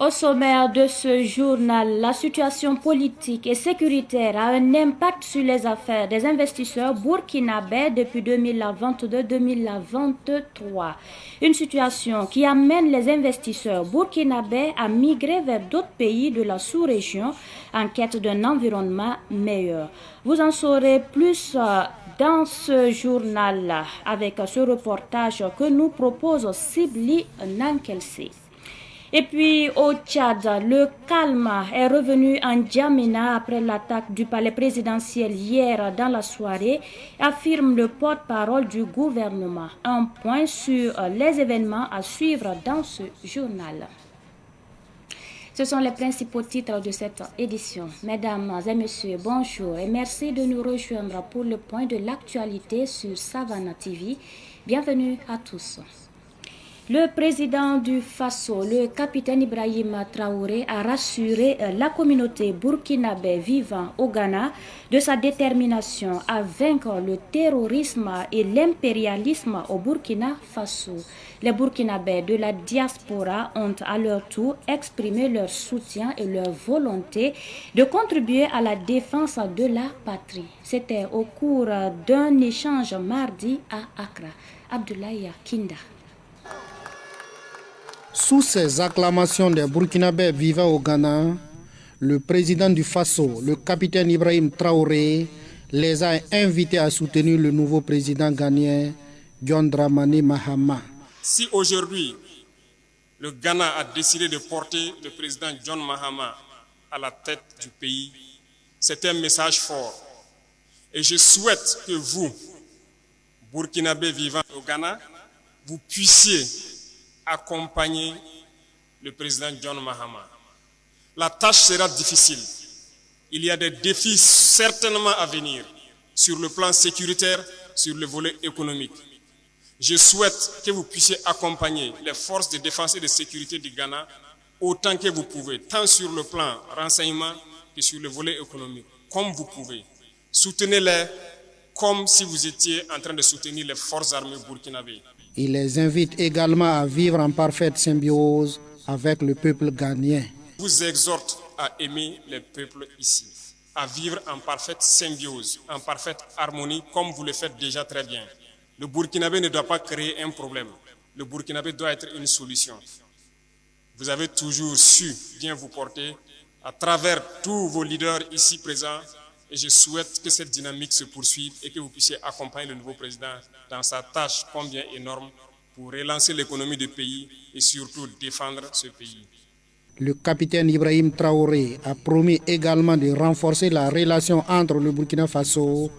Au sommaire de ce journal, la situation politique et sécuritaire a un impact sur les affaires des investisseurs burkinabés depuis 2022-2023. Une situation qui amène les investisseurs burkinabés à migrer vers d'autres pays de la sous-région en quête d'un environnement meilleur. Vous en saurez plus dans ce journal avec ce reportage que nous propose Sibli Nankelsé. Et puis au Tchad, le calme est revenu en Djamena après l'attaque du palais présidentiel hier dans la soirée, affirme le porte-parole du gouvernement. Un point sur les événements à suivre dans ce journal. Ce sont les principaux titres de cette édition. Mesdames et messieurs, bonjour et merci de nous rejoindre pour le point de l'actualité sur Savannah TV. Bienvenue à tous. Le président du Faso, le capitaine Ibrahima Traoré, a rassuré la communauté burkinabé vivant au Ghana de sa détermination à vaincre le terrorisme et l'impérialisme au Burkina Faso. Les Burkinabés de la diaspora ont à leur tour exprimé leur soutien et leur volonté de contribuer à la défense de la patrie. C'était au cours d'un échange mardi à Accra. Abdoulaye Kinda. Sous ces acclamations des Burkinabés vivant au Ghana, le président du Faso, le capitaine Ibrahim Traoré, les a invités à soutenir le nouveau président ghanéen, John Dramani Mahama. Si aujourd'hui, le Ghana a décidé de porter le président John Mahama à la tête du pays, c'est un message fort. Et je souhaite que vous, Burkinabés vivant au Ghana, vous puissiez accompagner le président John Mahama. La tâche sera difficile. Il y a des défis certainement à venir sur le plan sécuritaire, sur le volet économique. Je souhaite que vous puissiez accompagner les forces de défense et de sécurité du Ghana autant que vous pouvez, tant sur le plan renseignement que sur le volet économique, comme vous pouvez. Soutenez-les comme si vous étiez en train de soutenir les forces armées burkinabées. Il les invite également à vivre en parfaite symbiose avec le peuple ghanéen. Je vous exhorte à aimer les peuples ici, à vivre en parfaite symbiose, en parfaite harmonie, comme vous le faites déjà très bien. Le Burkinabé ne doit pas créer un problème. Le Burkinabé doit être une solution. Vous avez toujours su bien vous porter à travers tous vos leaders ici présents. Et je souhaite que cette dynamique se poursuive et que vous puissiez accompagner le nouveau président dans sa tâche combien énorme pour relancer l'économie du pays et surtout défendre ce pays. Le capitaine Ibrahim Traoré a promis également de renforcer la relation entre le Burkina Faso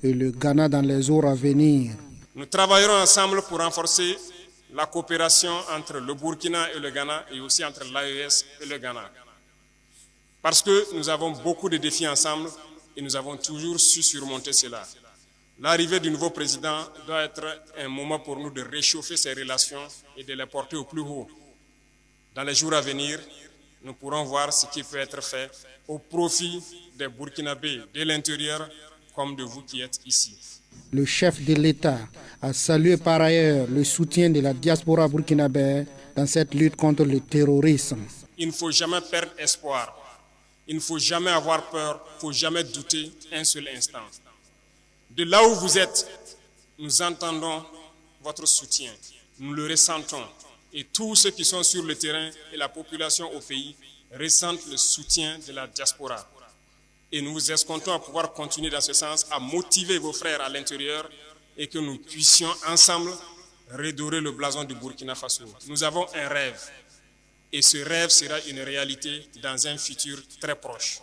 et le Ghana dans les jours à venir. Nous travaillerons ensemble pour renforcer la coopération entre le Burkina et le Ghana et aussi entre l'AES et le Ghana. Parce que nous avons beaucoup de défis ensemble et nous avons toujours su surmonter cela. L'arrivée du nouveau président doit être un moment pour nous de réchauffer ces relations et de les porter au plus haut. Dans les jours à venir, nous pourrons voir ce qui peut être fait au profit des Burkinabés de l'intérieur comme de vous qui êtes ici. Le chef de l'État a salué par ailleurs le soutien de la diaspora burkinabé dans cette lutte contre le terrorisme. Il ne faut jamais perdre espoir. Il ne faut jamais avoir peur, il ne faut jamais douter un seul instant. De là où vous êtes, nous entendons votre soutien, nous le ressentons. Et tous ceux qui sont sur le terrain et la population au pays ressentent le soutien de la diaspora. Et nous vous escomptons à pouvoir continuer dans ce sens, à motiver vos frères à l'intérieur et que nous puissions ensemble redorer le blason du Burkina Faso. Nous avons un rêve. Et ce rêve sera une réalité dans un futur très proche.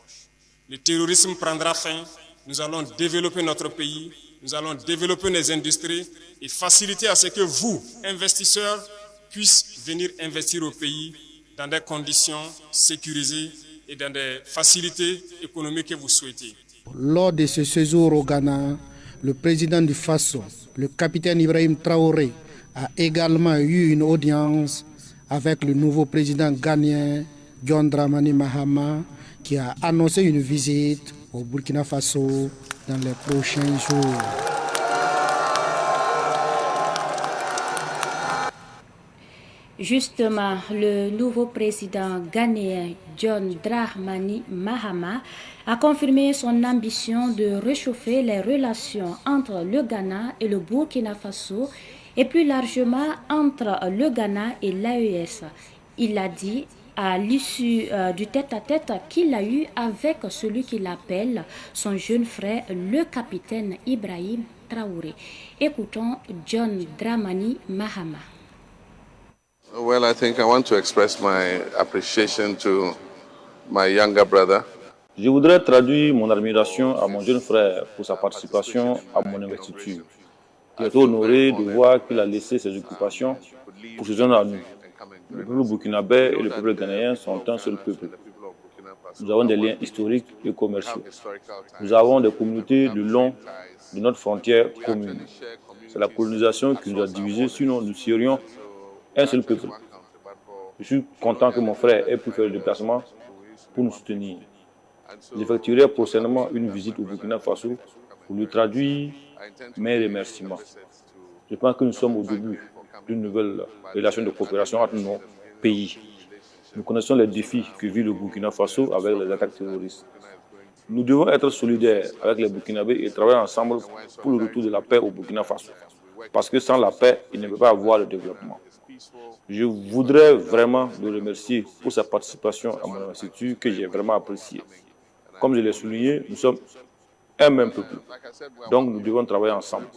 Le terrorisme prendra fin, nous allons développer notre pays, nous allons développer nos industries et faciliter à ce que vous, investisseurs, puissiez venir investir au pays dans des conditions sécurisées et dans des facilités économiques que vous souhaitez. Lors de ce séjour au Ghana, le président du Faso, le capitaine Ibrahim Traoré, a également eu une audience avec le nouveau président ghanéen John Dramani Mahama qui a annoncé une visite au Burkina Faso dans les prochains jours. Justement, le nouveau président ghanéen John Dramani Mahama a confirmé son ambition de réchauffer les relations entre le Ghana et le Burkina Faso et plus largement entre le Ghana et l'AES. Il l'a dit à l'issue du tête-à-tête qu'il a eu avec celui qu'il appelle son jeune frère, le capitaine Ibrahim Traoré. Écoutons John Dramani Mahama. Well, I think I want to express my appreciation to my younger brother. Je voudrais traduire mon admiration à mon jeune frère pour sa participation à mon investiture. Je suis honoré de voir qu'il a laissé ses occupations pour se joindre à nous. Le peuple burkinabé et le peuple ghanéen sont un seul peuple. Nous avons des liens historiques et commerciaux. Nous avons des communautés de long de notre frontière commune. C'est la colonisation qui nous a divisés, sinon nous serions un seul peuple. Je suis content que mon frère ait pu faire le déplacement pour nous soutenir. J'effectuerai prochainement une visite au Burkina Faso pour lui traduire mes remerciements. Je pense que nous sommes au début d'une nouvelle relation de coopération entre nos pays. Nous connaissons les défis que vit le Burkina Faso avec les attaques terroristes. Nous devons être solidaires avec les Burkinabés et travailler ensemble pour le retour de la paix au Burkina Faso. Parce que sans la paix, il ne peut pas avoir le développement. Je voudrais vraiment le remercier pour sa participation à mon institut que j'ai vraiment apprécié. Comme je l'ai souligné, nous sommes un même peuple. Donc nous devons travailler ensemble.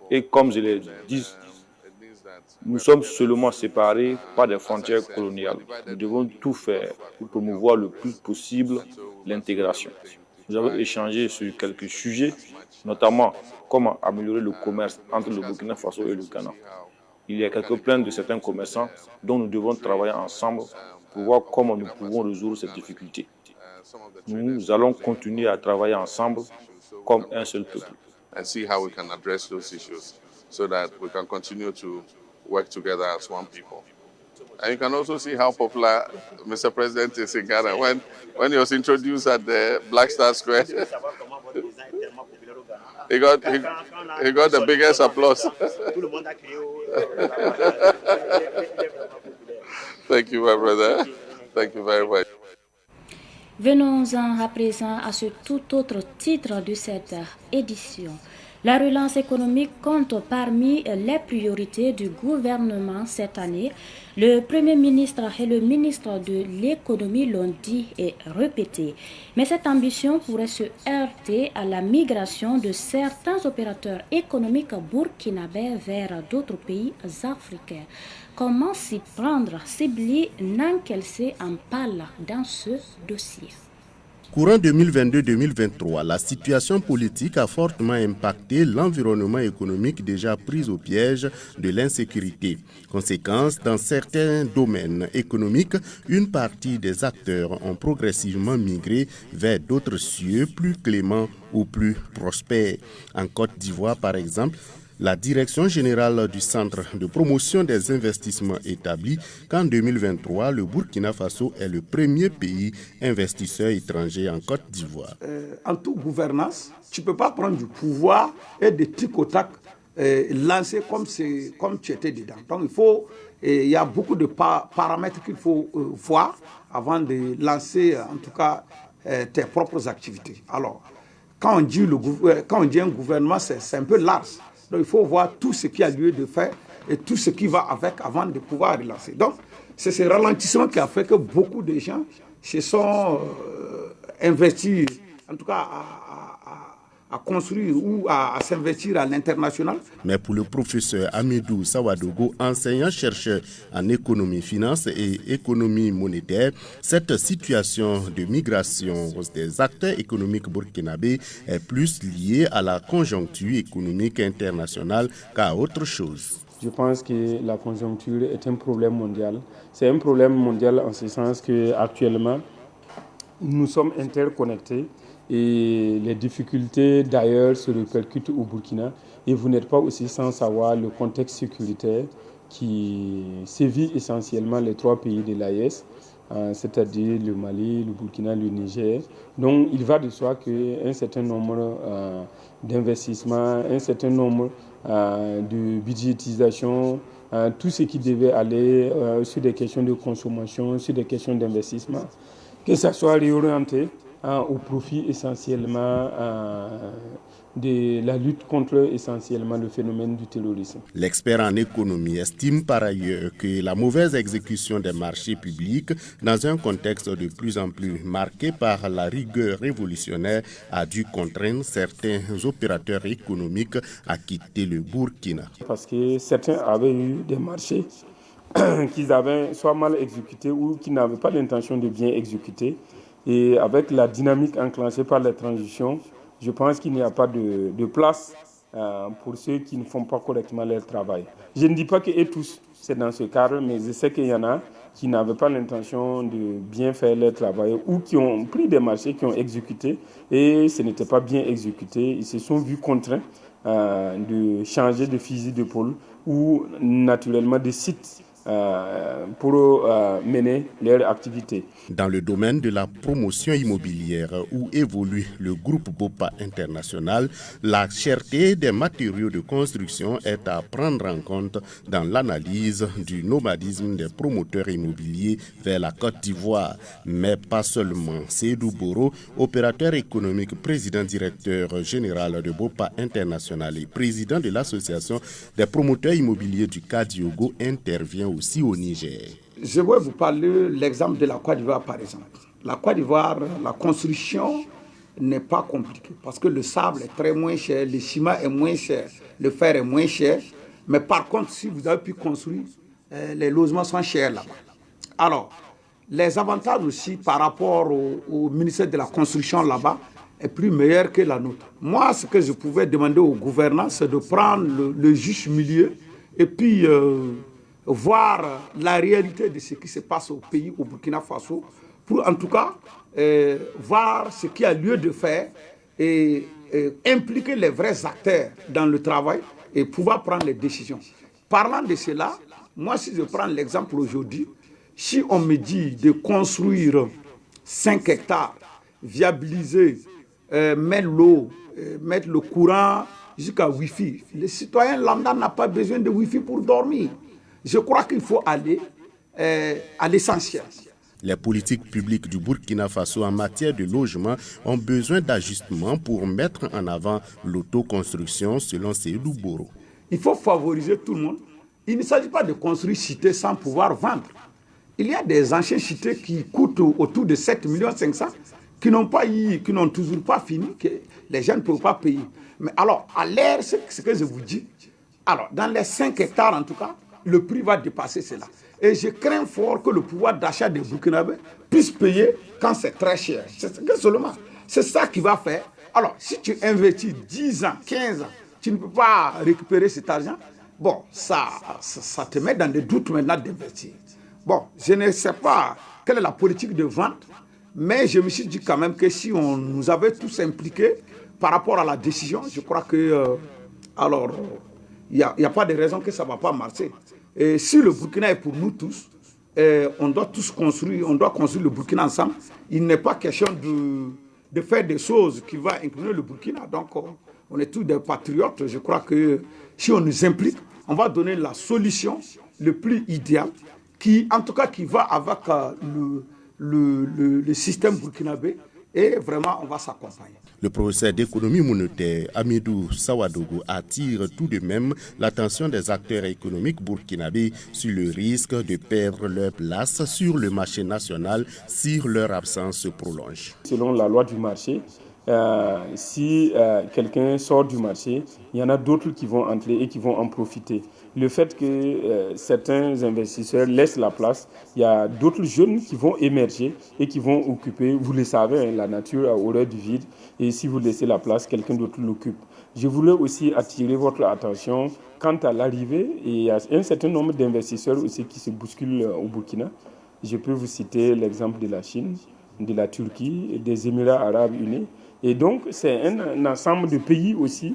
Et comme je l'ai dit, nous sommes seulement séparés par des frontières coloniales. Nous devons tout faire pour promouvoir le plus possible l'intégration. Nous avons échangé sur quelques sujets, notamment comment améliorer le commerce entre le Burkina Faso et le Ghana. Il y a quelques plaintes de certains commerçants dont nous devons travailler ensemble pour voir comment nous pouvons résoudre ces difficultés. Nous allons continuer à travailler ensemble comme un seul peuple. And see how we can address those issues so that we can continue to work together as one people. And you can also see how popular Mr. President is in Ghana. When he was introduced at the Black Star Square, he got the biggest applause. Thank you, my brother. Thank you very much. Venons-en à présent à ce tout autre titre de cette édition. La relance économique compte parmi les priorités du gouvernement cette année. Le Premier ministre et le ministre de l'Économie l'ont dit et répété. Mais cette ambition pourrait se heurter à la migration de certains opérateurs économiques burkinabés vers d'autres pays africains. Comment s'y prendre? Sibli Nankelse en parle dans ce dossier. Courant 2022-2023, la situation politique a fortement impacté l'environnement économique déjà pris au piège de l'insécurité. Conséquence, dans certains domaines économiques, une partie des acteurs ont progressivement migré vers d'autres cieux plus cléments ou plus prospères. En Côte d'Ivoire, par exemple, la Direction générale du Centre de promotion des investissements établit qu'en 2023, le Burkina Faso est le premier pays investisseur étranger en Côte d'Ivoire. En toute gouvernance, tu ne peux pas prendre du pouvoir et de tic au tac lancer comme tu étais dedans. Donc il y a beaucoup de paramètres qu'il faut voir avant de lancer en tout cas tes propres activités. Alors, quand on dit un gouvernement, c'est un peu large. Donc il faut voir tout ce qui a lieu de faire et tout ce qui va avec avant de pouvoir relancer. Donc c'est ce ralentissement qui a fait que beaucoup de gens se sont investis, en tout cas à construire ou à s'investir à l'international. Mais pour le professeur Amidou Sawadogo, enseignant-chercheur en économie, finance et économie monétaire, cette situation de migration des acteurs économiques burkinabés est plus liée à la conjoncture économique internationale qu'à autre chose. Je pense que la conjoncture est un problème mondial. C'est un problème mondial en ce sens qu'actuellement, nous sommes interconnectés. Et les difficultés d'ailleurs se répercutent au Burkina. Et vous n'êtes pas aussi sans savoir le contexte sécuritaire qui sévit essentiellement les trois pays de l'AES, c'est-à-dire le Mali, le Burkina, le Niger. Donc il va de soi qu'un certain nombre d'investissements, un certain nombre de budgétisation tout ce qui devait aller sur des questions de consommation, sur des questions d'investissement, que ça soit réorienté au profit essentiellement de la lutte contre essentiellement le phénomène du terrorisme. L'expert en économie estime par ailleurs que la mauvaise exécution des marchés publics dans un contexte de plus en plus marqué par la rigueur révolutionnaire a dû contraindre certains opérateurs économiques à quitter le Burkina. Parce que certains avaient eu des marchés qu'ils avaient soit mal exécutés ou qui n'avaient pas l'intention de bien exécuter. Et avec la dynamique enclenchée par la transition, je pense qu'il n'y a pas de place pour ceux qui ne font pas correctement leur travail. Je ne dis pas que tous, c'est dans ce cadre, mais je sais qu'il y en a qui n'avaient pas l'intention de bien faire leur travail ou qui ont pris des marchés, qui ont exécuté et ce n'était pas bien exécuté. Ils se sont vus contraints de changer de fusil d'épaule ou naturellement de sites pour mener leur activité. Dans le domaine de la promotion immobilière où évolue le groupe BOPA International, la cherté des matériaux de construction est à prendre en compte dans l'analyse du nomadisme des promoteurs immobiliers vers la Côte d'Ivoire. Mais pas seulement. Seydou Boro, opérateur économique, président-directeur général de BOPA International et président de l'association des promoteurs immobiliers du Kadiogo, intervient aussi au Niger. Je vais vous parler de l'exemple de la Côte d'Ivoire, par exemple. La Côte d'Ivoire, la construction n'est pas compliquée parce que le sable est très moins cher, le ciment est moins cher, le fer est moins cher. Mais par contre, si vous avez pu construire, les logements sont chers là-bas. Alors, les avantages aussi par rapport au ministère de la Construction là-bas est plus meilleur que la nôtre. Moi, ce que je pouvais demander au gouvernement, c'est de prendre le juste milieu et puis voir la réalité de ce qui se passe au pays, au Burkina Faso, pour en tout cas voir ce qu'il y a lieu de faire et impliquer les vrais acteurs dans le travail et pouvoir prendre les décisions. Parlant de cela, moi si je prends l'exemple aujourd'hui, si on me dit de construire 5 hectares, viabiliser, mettre l'eau, mettre le courant jusqu'à Wi-Fi, le citoyen lambda n'a pas besoin de Wi-Fi pour dormir. Je crois qu'il faut aller à l'essentiel. Les politiques publiques du Burkina Faso en matière de logement ont besoin d'ajustements pour mettre en avant l'autoconstruction, selon Seydou Boro. Il faut favoriser tout le monde. Il ne s'agit pas de construire cité sans pouvoir vendre. Il y a des anciennes cités qui coûtent autour de 7,5 millions qui n'ont toujours pas fini, que les gens ne peuvent pas payer. Mais alors, à l'air, c'est ce que je vous dis. Alors, dans les 5 hectares en tout cas, le prix va dépasser cela. Et je crains fort que le pouvoir d'achat des Burkinabés puisse payer quand c'est très cher. C'est ça qui va faire. Alors, si tu investis 10 ans, 15 ans, tu ne peux pas récupérer cet argent, bon, ça te met dans des doutes maintenant d'investir. Bon, je ne sais pas quelle est la politique de vente, mais je me suis dit quand même que si on nous avait tous impliqués par rapport à la décision, je crois que, il n'y a pas de raison que ça ne va pas marcher. Et si le Burkina est pour nous tous, on doit tous construire, on doit construire le Burkina ensemble. Il n'est pas question de faire des choses qui vont incliner le Burkina. Donc, on est tous des patriotes. Je crois que si on nous implique, on va donner la solution le plus idéale, qui, en tout cas, qui va avec le système burkinabé. Et vraiment, on va s'accompagner. Le professeur d'économie monétaire Amidou Sawadogo attire tout de même l'attention des acteurs économiques burkinabés sur le risque de perdre leur place sur le marché national si leur absence se prolonge. Selon la loi du marché, si quelqu'un sort du marché, il y en a d'autres qui vont entrer et qui vont en profiter. Le fait que certains investisseurs laissent la place, il y a d'autres jeunes qui vont émerger et qui vont occuper, vous le savez, la nature a horreur du vide, et si vous laissez la place, quelqu'un d'autre l'occupe. Je voulais aussi attirer votre attention quant à l'arrivée, et il y a un certain nombre d'investisseurs aussi qui se bousculent au Burkina. Je peux vous citer l'exemple de la Chine, de la Turquie et des Émirats arabes unis. Et donc, c'est un ensemble de pays aussi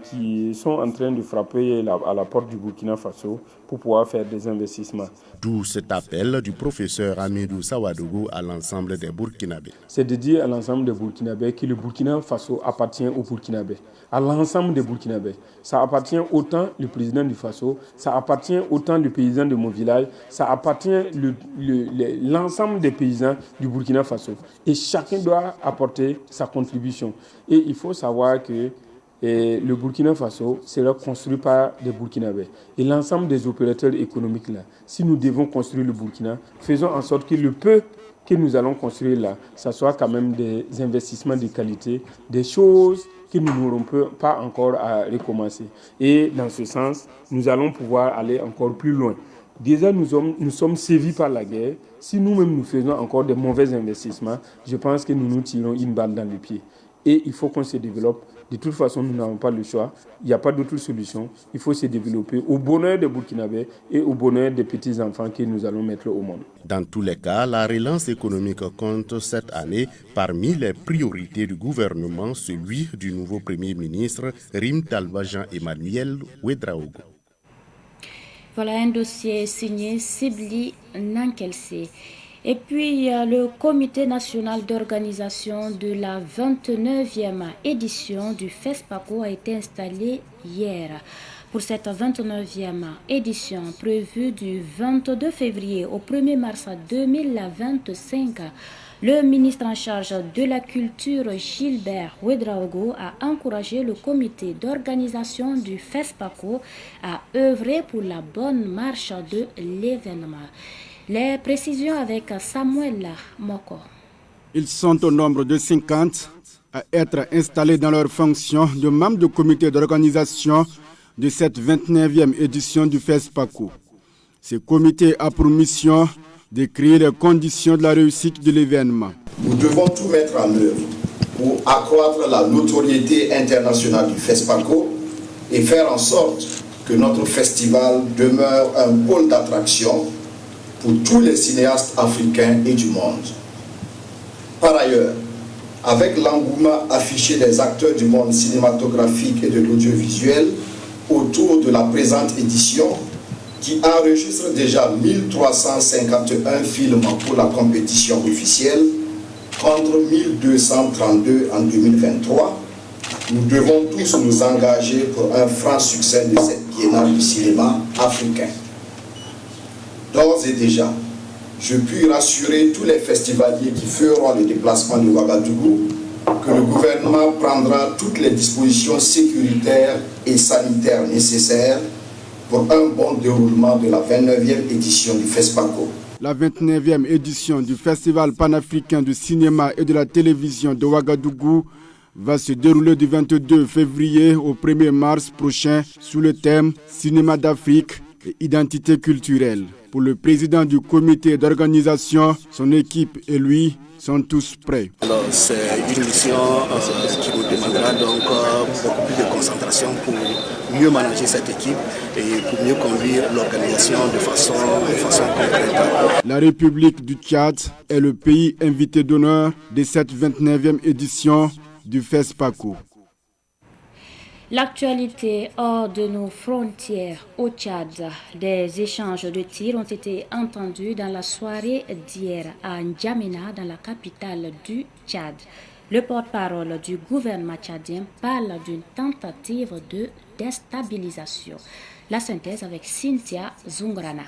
qui sont en train de frapper à la porte du Burkina Faso pour pouvoir faire des investissements. D'où cet appel du professeur Hamidou Sawadougou à l'ensemble des Burkinabés. C'est de dire à l'ensemble des Burkinabés que le Burkina Faso appartient aux Burkinabés, à l'ensemble des Burkinabés. Ça appartient autant le président du Faso, ça appartient autant le paysan de mon village, ça appartient l'ensemble des paysans du Burkina Faso. Et chacun doit apporter sa contribution. Et il faut savoir que le Burkina Faso sera construit par des Burkinabés. Et l'ensemble des opérateurs économiques là, si nous devons construire le Burkina, faisons en sorte que le peu que nous allons construire là, ça soit quand même des investissements de qualité, des choses que nous n'aurons pas encore à recommencer. Et dans ce sens, nous allons pouvoir aller encore plus loin. Déjà, nous sommes sévis par la guerre. Si nous-mêmes nous faisons encore de mauvais investissements, je pense que nous nous tirons une balle dans le pied. Et il faut qu'on se développe. De toute façon, nous n'avons pas le choix. Il n'y a pas d'autre solution. Il faut se développer au bonheur des Burkinabés et au bonheur des petits-enfants que nous allons mettre au monde. Dans tous les cas, la relance économique compte cette année parmi les priorités du gouvernement, celui du nouveau Premier ministre Rim Talba Jean-Emmanuel Ouedraogo. Voilà un dossier signé Sibli Nankelsé. Et puis, le Comité national d'organisation de la 29e édition du FESPACO a été installé hier. Pour cette 29e édition prévue du 22 février au 1er mars 2025, le ministre en charge de la culture, Gilbert Ouedraogo, a encouragé le comité d'organisation du FESPACO à œuvrer pour la bonne marche de l'événement. Les précisions avec Samuel Moko. Ils sont au nombre de 50 à être installés dans leurs fonctions de membres du comité d'organisation de cette 29e édition du FESPACO. Ce comité a pour mission de créer les conditions de la réussite de l'événement. Nous devons tout mettre en œuvre pour accroître la notoriété internationale du FESPACO et faire en sorte que notre festival demeure un pôle d'attraction pour tous les cinéastes africains et du monde. Par ailleurs, avec l'engouement affiché des acteurs du monde cinématographique et de l'audiovisuel autour de la présente édition, qui enregistre déjà 1351 films pour la compétition officielle, contre 1232 en 2023, nous devons tous nous engager pour un franc succès de cette biennale du cinéma africain. D'ores et déjà, je puis rassurer tous les festivaliers qui feront le déplacement de Ouagadougou que le gouvernement prendra toutes les dispositions sécuritaires et sanitaires nécessaires pour un bon déroulement de la 29e édition du FESPACO. La 29e édition du Festival panafricain de cinéma et de la télévision de Ouagadougou va se dérouler du 22 février au 1er mars prochain sous le thème Cinéma d'Afrique et identité culturelle. Pour le président du comité d'organisation, son équipe et lui sont tous prêts. Alors c'est une mission qui nous demandera donc beaucoup plus de concentration pour mieux manager cette équipe et pour mieux conduire l'organisation de façon concrète. La République du Tchad est le pays invité d'honneur de cette 29e édition du FESPACO. L'actualité hors de nos frontières au Tchad. Des échanges de tirs ont été entendus dans la soirée d'hier à N'Djamena, dans la capitale du Tchad. Le porte-parole du gouvernement tchadien parle d'une tentative de déstabilisation. La synthèse avec Cynthia Zungrana.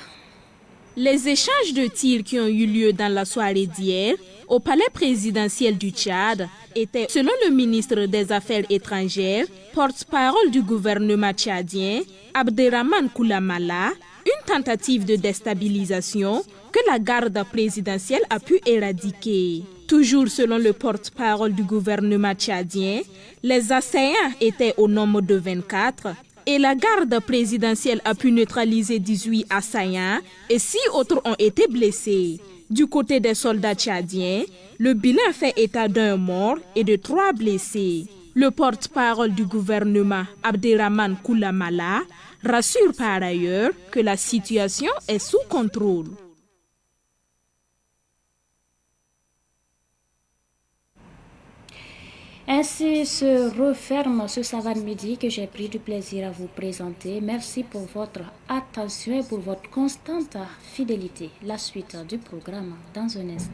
Les échanges de tirs qui ont eu lieu dans la soirée d'hier au palais présidentiel du Tchad étaient, selon le ministre des Affaires étrangères, porte-parole du gouvernement tchadien, Abderrahmane Koulamala, une tentative de déstabilisation que la garde présidentielle a pu éradiquer. Toujours selon le porte-parole du gouvernement tchadien, les assaillants étaient au nombre de 24 et la garde présidentielle a pu neutraliser 18 assaillants et 6 autres ont été blessés. Du côté des soldats tchadiens, le bilan fait état d'un mort et de 3 blessés. Le porte-parole du gouvernement, Abderrahmane Koulamala, rassure par ailleurs que la situation est sous contrôle. Ainsi se referme ce Savane Midi que j'ai pris du plaisir à vous présenter. Merci pour votre attention et pour votre constante fidélité. La suite du programme dans un instant.